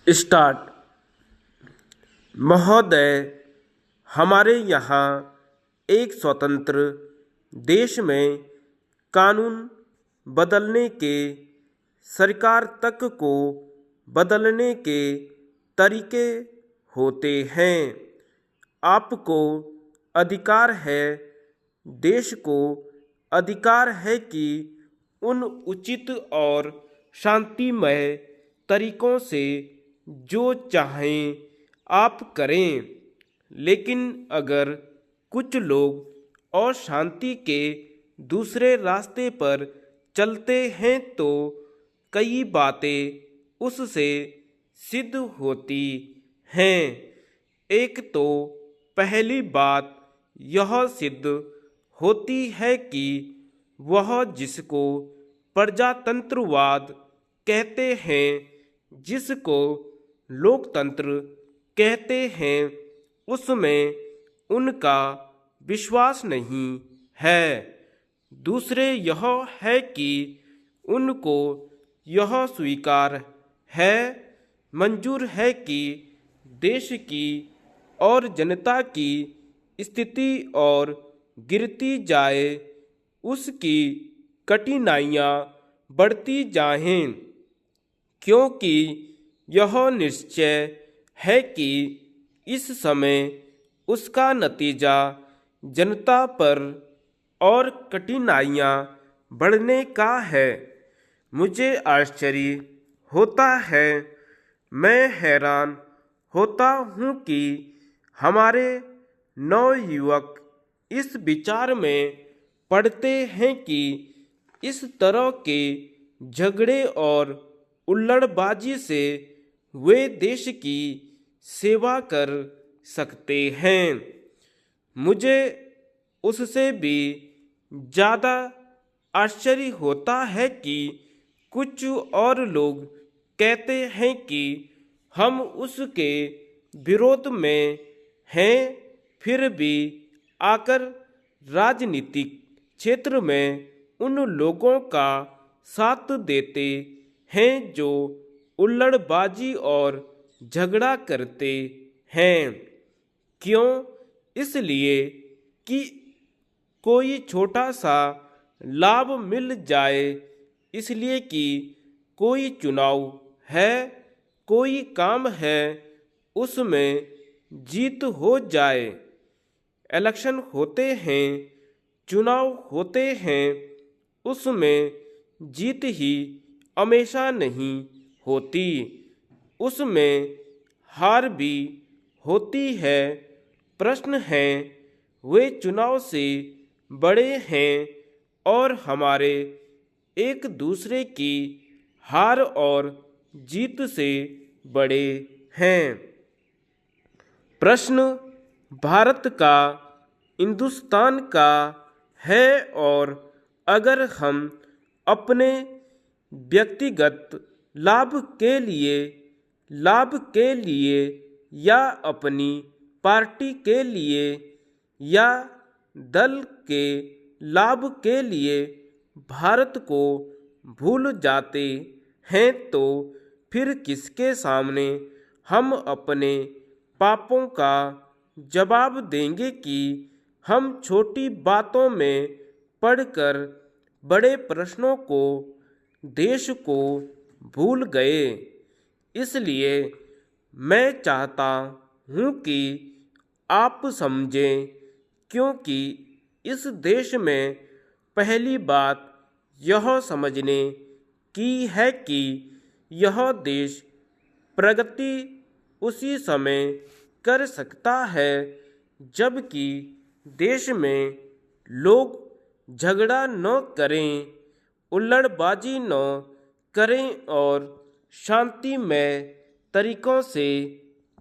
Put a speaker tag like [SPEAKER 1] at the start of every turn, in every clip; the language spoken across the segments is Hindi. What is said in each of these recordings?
[SPEAKER 1] स्टार्ट। महोदय, हमारे यहाँ एक स्वतंत्र देश में कानून बदलने के, सरकार तक को बदलने के तरीके होते हैं। आपको अधिकार है, देश को अधिकार है कि उन उचित और शांतिमय तरीकों से जो चाहें आप करें। लेकिन अगर कुछ लोग अशांति के दूसरे रास्ते पर चलते हैं तो कई बातें उससे सिद्ध होती हैं। एक तो पहली बात यह सिद्ध होती है कि वह जिसको प्रजातंत्रवाद कहते हैं, जिसको लोकतंत्र कहते हैं, उसमें उनका विश्वास नहीं है। दूसरे यह है कि उनको यह स्वीकार है, मंजूर है कि देश की और जनता की स्थिति और गिरती जाए, उसकी कठिनाइयाँ बढ़ती जाएं, क्योंकि यह निश्चय है कि इस समय उसका नतीजा जनता पर और कठिनाइयाँ बढ़ने का है। मुझे आश्चर्य होता है, मैं हैरान होता हूँ कि हमारे नवयुवक इस विचार में पड़ते हैं कि इस तरह के झगड़े और उल्लड़बाजी से वे देश की सेवा कर सकते हैं। मुझे उससे भी ज़्यादा आश्चर्य होता है कि कुछ और लोग कहते हैं कि हम उसके विरोध में हैं, फिर भी आकर राजनीतिक क्षेत्र में उन लोगों का साथ देते हैं जो उल्लड़बाजी और झगड़ा करते हैं। क्यों? इसलिए कि कोई छोटा सा लाभ मिल जाए, इसलिए कि कोई चुनाव है, कोई काम है, उसमें जीत हो जाए। इलेक्शन होते हैं, चुनाव होते हैं, उसमें जीत ही हमेशा नहीं होती, उसमें हार भी होती है। प्रश्न है, वे चुनाव से बड़े हैं और हमारे एक दूसरे की हार और जीत से बड़े हैं। प्रश्न भारत का, हिंदुस्तान का है, और अगर हम अपने व्यक्तिगत लाभ के लिए या अपनी पार्टी के लिए या दल के लाभ के लिए भारत को भूल जाते हैं तो फिर किसके सामने हम अपने पापों का जवाब देंगे कि हम छोटी बातों में पढ़कर बड़े प्रश्नों को, देश को भूल गए। इसलिए मैं चाहता हूँ कि आप समझें, क्योंकि इस देश में पहली बात यह समझने की है कि यह देश प्रगति उसी समय कर सकता है जबकि देश में लोग झगड़ा न करें, उल्लड़बाजी न करें और शांतिमय तरीकों से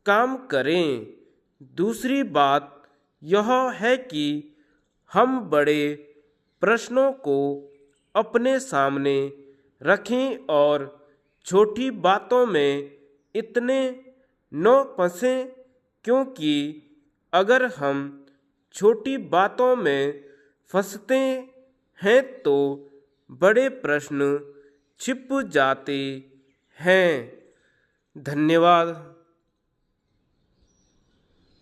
[SPEAKER 1] काम करें। दूसरी बात यह है कि हम बड़े प्रश्नों को अपने सामने रखें और छोटी बातों में इतने न फंसें, क्योंकि अगर हम छोटी बातों में फंसते हैं तो बड़े प्रश्न छिप जाते हैं। धन्यवाद।